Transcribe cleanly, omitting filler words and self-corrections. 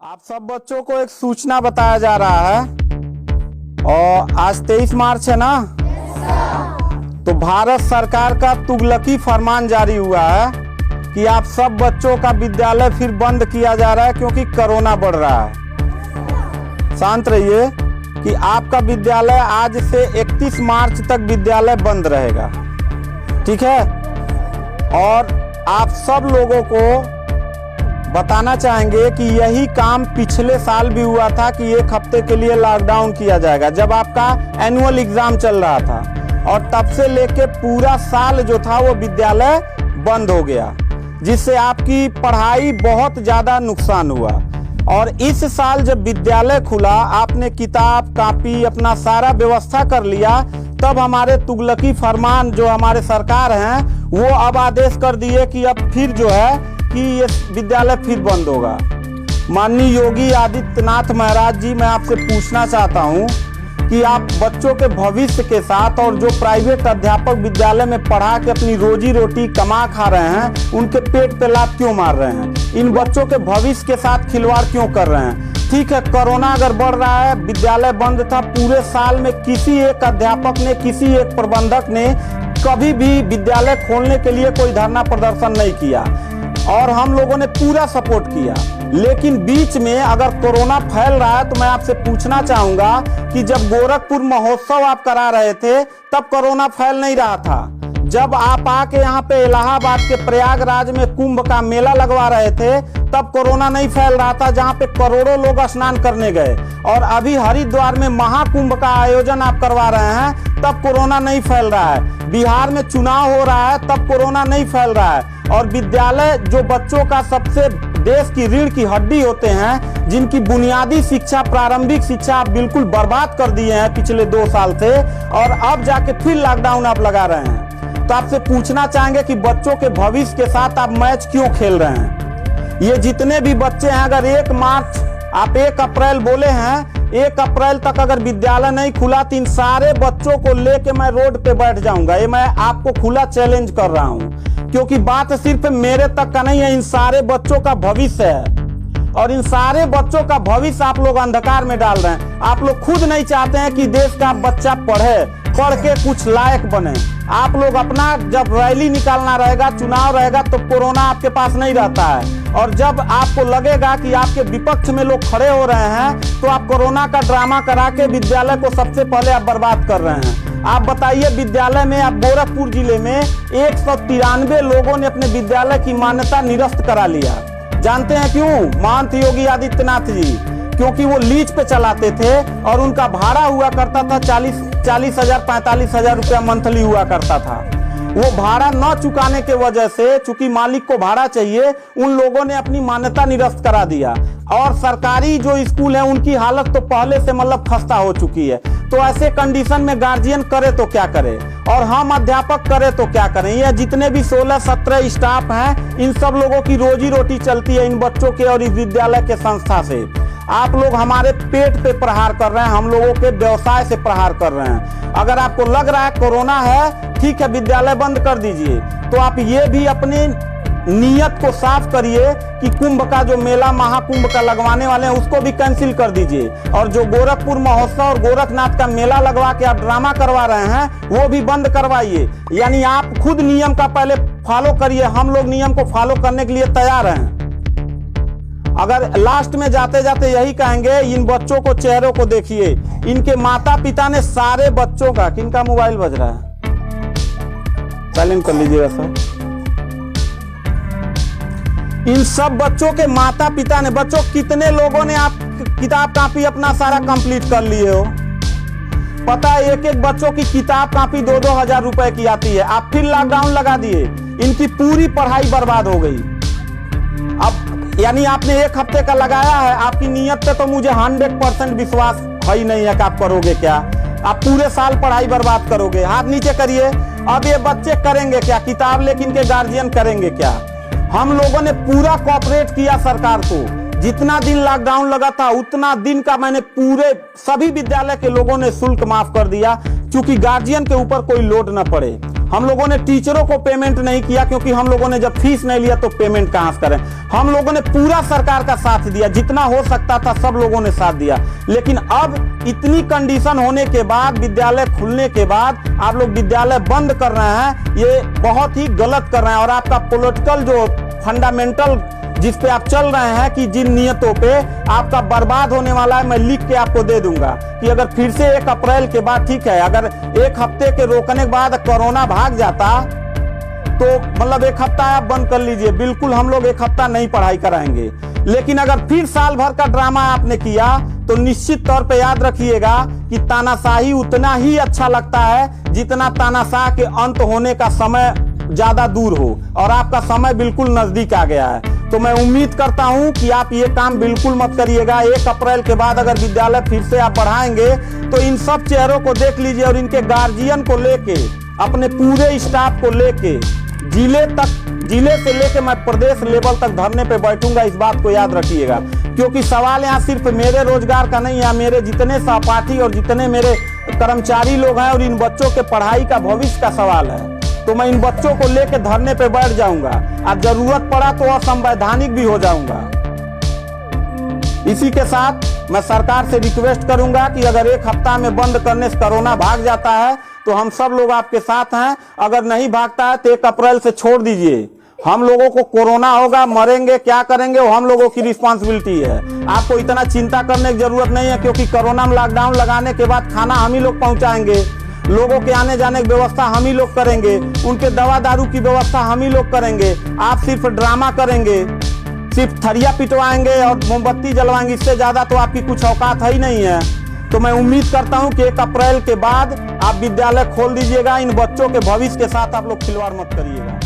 आप सब बच्चों को एक सूचना बताया जा रहा है और आज 23 मार्च है ना। तो भारत सरकार का तुगलकी फरमान जारी हुआ है कि आप सब बच्चों का विद्यालय फिर बंद किया जा रहा है क्योंकि कोरोना बढ़ रहा है। शांत रहिए कि आपका विद्यालय आज से 31 मार्च तक विद्यालय बंद रहेगा, ठीक है। और आप सब लोगों को बताना चाहेंगे कि यही काम पिछले साल भी हुआ था कि एक हफ्ते के लिए लॉकडाउन किया जाएगा जब आपका एनुअल एग्जाम चल रहा था, और तब से लेके पूरा साल जो था वो विद्यालय बंद हो गया, जिससे आपकी पढ़ाई बहुत ज्यादा नुकसान हुआ। और इस साल जब विद्यालय खुला, आपने किताब कॉपी अपना सारा व्यवस्था कर लिया, तब हमारे तुगलकी फरमान जो हमारे सरकार हैं वो अब आदेश कर दिए कि अब फिर जो है कि ये विद्यालय फिर बंद होगा। माननीय योगी आदित्यनाथ महाराज जी, मैं आपसे पूछना चाहता हूँ कि आप बच्चों के भविष्य के साथ और जो प्राइवेट अध्यापक विद्यालय में पढ़ा के अपनी रोजी रोटी कमा खा रहे हैं, उनके पेट पे लात क्यों मार रहे हैं? इन बच्चों के भविष्य के साथ खिलवाड़ क्यों कर रहे हैं? ठीक है, कोरोना अगर बढ़ रहा है, विद्यालय बंद था, पूरे साल में किसी एक अध्यापक ने, किसी एक प्रबंधक ने कभी भी विद्यालय खोलने के लिए कोई धरना प्रदर्शन नहीं किया और हम लोगों ने पूरा सपोर्ट किया। लेकिन बीच में अगर कोरोना फैल रहा है तो मैं आपसे पूछना चाहूंगा कि जब गोरखपुर महोत्सव आप करा रहे थे तब कोरोना फैल नहीं रहा था। जब आप आके यहाँ पे इलाहाबाद के प्रयागराज में कुंभ का मेला लगवा रहे थे तब कोरोना नहीं फैल रहा था, जहाँ पे करोड़ों लोग स्नान करने गए। और अभी हरिद्वार में महाकुंभ का आयोजन आप करवा रहे हैं तब कोरोना नहीं फैल रहा है। बिहार में चुनाव हो रहा है तब कोरोना नहीं फैल रहा है। और विद्यालय जो बच्चों का सबसे देश की रीढ़ की हड्डी होते हैं, जिनकी बुनियादी शिक्षा, प्रारंभिक शिक्षा आप बिल्कुल बर्बाद कर दिए हैं पिछले 2 साल से, और अब जाके फिर लॉकडाउन आप लगा रहे हैं। तो आपसे पूछना चाहेंगे कि बच्चों के भविष्य के साथ आप मैच क्यों खेल रहे हैं? ये जितने भी बच्चे हैं, अगर 1 मार्च आप 1 अप्रैल बोले हैं, 1 अप्रैल तक अगर विद्यालय नहीं खुला तो इन सारे बच्चों को लेके मैं रोड पे बैठ जाऊंगा। ये मैं आपको खुला चैलेंज कर रहा हूं, क्योंकि बात सिर्फ मेरे तक का नहीं है, इन सारे बच्चों का भविष्य है। और इन सारे बच्चों का भविष्य आप लोग अंधकार में डाल रहे हैं। आप लोग खुद नहीं चाहते हैं कि देश का बच्चा पढ़े, पढ़ के कुछ लायक बने। आप लोग अपना जब रैली निकालना रहेगा, चुनाव रहेगा, तो कोरोना आपके पास नहीं रहता है। और जब आपको लगेगा कि आपके विपक्ष में लोग खड़े हो रहे हैं तो आप कोरोना का ड्रामा करा के विद्यालय को सबसे पहले आप बर्बाद कर रहे हैं। आप बताइए, विद्यालय में आप गोरखपुर जिले में 193 लोगों ने अपने विद्यालय की मान्यता निरस्त करा लिया। जानते हैं क्यों? महंत योगी आदित्यनाथ जी, क्योंकि वो लीज पे चलाते थे और उनका भाड़ा हुआ करता था 40,000 45,000 रुपया मंथली हुआ करता था। वो भाड़ा न चुकाने के वजह से, चूंकि मालिक को भाड़ा चाहिए, उन लोगों ने अपनी मान्यता निरस्त करा दिया। और सरकारी जो स्कूल है उनकी हालत तो पहले से मतलब खस्ता हो चुकी है। तो ऐसे कंडीशन में गार्जियन करे तो क्या करे और हम अध्यापक करे तो क्या करें? ये जितने भी 16-17 स्टाफ हैं, इन सब लोगों की रोजी रोटी चलती है इन बच्चों के और इस विद्यालय के संस्था से। आप लोग हमारे पेट पे प्रहार कर रहे हैं, हम लोगों के व्यवसाय से प्रहार कर रहे हैं। अगर आपको लग रहा है कोरोना है, ठीक है, विद्यालय बंद कर दीजिए, तो आप ये भी अपनी नियत को साफ करिए कि कुंभ का जो मेला, महाकुंभ का लगवाने वाले हैं, उसको भी कैंसिल कर दीजिए। और जो गोरखपुर महोत्सव और गोरखनाथ का मेला लगवा के आप ड्रामा करवा रहे हैं वो भी बंद करवाइए। यानी आप खुद नियम का पहले फॉलो करिए, हम लोग नियम को फॉलो करने के लिए तैयार हैं। अगर लास्ट में जाते जाते यही कहेंगे, इन बच्चों को, चेहरों को देखिए, इनके माता पिता ने सारे बच्चों का, किनका मोबाइल बज रहा है, साइलेंट कर लीजिएगा सर। इन सब बच्चों के माता पिता ने, बच्चों कितने लोगों ने आप किताब कॉपी अपना सारा कंप्लीट कर लिए हो? पता है, एक बच्चों की किताब कॉपी 2-2 हजार रुपए की आती है। आप फिर लॉकडाउन लगा दिए, इनकी पूरी पढ़ाई बर्बाद हो गई। अब यानी आपने 1 हफ्ते का लगाया है, आपकी नीयत पे तो मुझे 100% विश्वास है ही नहीं है कि आप करोगे क्या। आप पूरे साल पढ़ाई बर्बाद करोगे। हाथ नीचे करिए। अब ये बच्चे करेंगे क्या? किताब लेकिन इनके गार्जियन करेंगे क्या? हम लोगों ने पूरा कोऑपरेट किया सरकार को। जितना दिन लॉकडाउन लगा था उतना दिन का मैंने पूरे सभी विद्यालय के लोगों ने शुल्क माफ कर दिया, क्योंकि गार्जियन के ऊपर कोई लोड न पड़े। हम लोगों ने टीचरों को पेमेंट नहीं किया, क्योंकि हम लोगों ने जब फीस नहीं लिया तो पेमेंट कहां से करें। हम लोगों ने पूरा सरकार का साथ दिया, जितना हो सकता था सब लोगों ने साथ दिया। लेकिन अब इतनी कंडीशन होने के बाद, विद्यालय खुलने के बाद आप लोग विद्यालय बंद कर रहे हैं, ये बहुत ही गलत कर रहे हैं। और आपका पॉलिटिकल जो फंडामेंटल जिस पे आप चल रहे हैं, कि जिन नियतों पे आपका बर्बाद होने वाला है, मैं लिख के आपको दे दूंगा कि अगर फिर से 1 अप्रैल के बाद, ठीक है, अगर 1 हफ्ते के रोकने के बाद कोरोना भाग जाता तो मतलब 1 हफ्ता आप बंद कर लीजिए, बिल्कुल हम लोग 1 हफ्ता नहीं पढ़ाई कराएंगे। लेकिन अगर फिर साल भर का ड्रामा आपने किया तो निश्चित तौर पे याद रखिएगा कि तानाशाही उतना ही अच्छा लगता है जितना तानाशाह के अंत होने का समय ज्यादा दूर हो, और आपका समय बिल्कुल नजदीक आ गया है। तो मैं उम्मीद करता हूं कि आप ये काम बिल्कुल मत करिएगा। 1 अप्रैल के बाद अगर विद्यालय फिर से आप बढ़ाएंगे तो इन सब चेहरों को देख लीजिए, और इनके गार्जियन को लेके, अपने पूरे स्टाफ को लेके, जिले से लेके मैं प्रदेश लेवल तक धरने पे बैठूंगा, इस बात को याद रखिएगा। क्योंकि सवाल यहाँ सिर्फ मेरे रोजगार का नहीं है, मेरे जितने सहपाठी और जितने मेरे कर्मचारी लोग हैं और इन बच्चों के पढ़ाई का भविष्य का सवाल है। तो मैं इन बच्चों को लेकर धरने पे बैठ जाऊंगा, और जरूरत पड़ा तो असंवैधानिक भी हो जाऊंगा। इसी के साथ मैं सरकार से रिक्वेस्ट करूंगा कि अगर 1 हफ्ता में बंद करने से कोरोना भाग जाता है तो हम सब लोग आपके साथ हैं। अगर नहीं भागता है तो 1 अप्रैल से छोड़ दीजिए। हम लोगों को कोरोना होगा, मरेंगे, क्या करेंगे वो हम लोगों की रिस्पांसिबिलिटी है। आपको इतना चिंता करने की जरूरत नहीं है, क्योंकि कोरोना में लॉकडाउन लगाने के बाद खाना हम ही लोग पहुंचाएंगे, लोगों के आने जाने की व्यवस्था हम ही लोग करेंगे, उनके दवा दारू की व्यवस्था हम ही लोग करेंगे। आप सिर्फ ड्रामा करेंगे, सिर्फ थरिया पिटवाएंगे और मोमबत्ती जलवाएंगे, इससे ज्यादा तो आपकी कुछ औकात है ही नहीं है। तो मैं उम्मीद करता हूं कि 1 अप्रैल के बाद आप विद्यालय खोल दीजिएगा। इन बच्चों के भविष्य के साथ आप लोग खिलवाड़ मत करिएगा।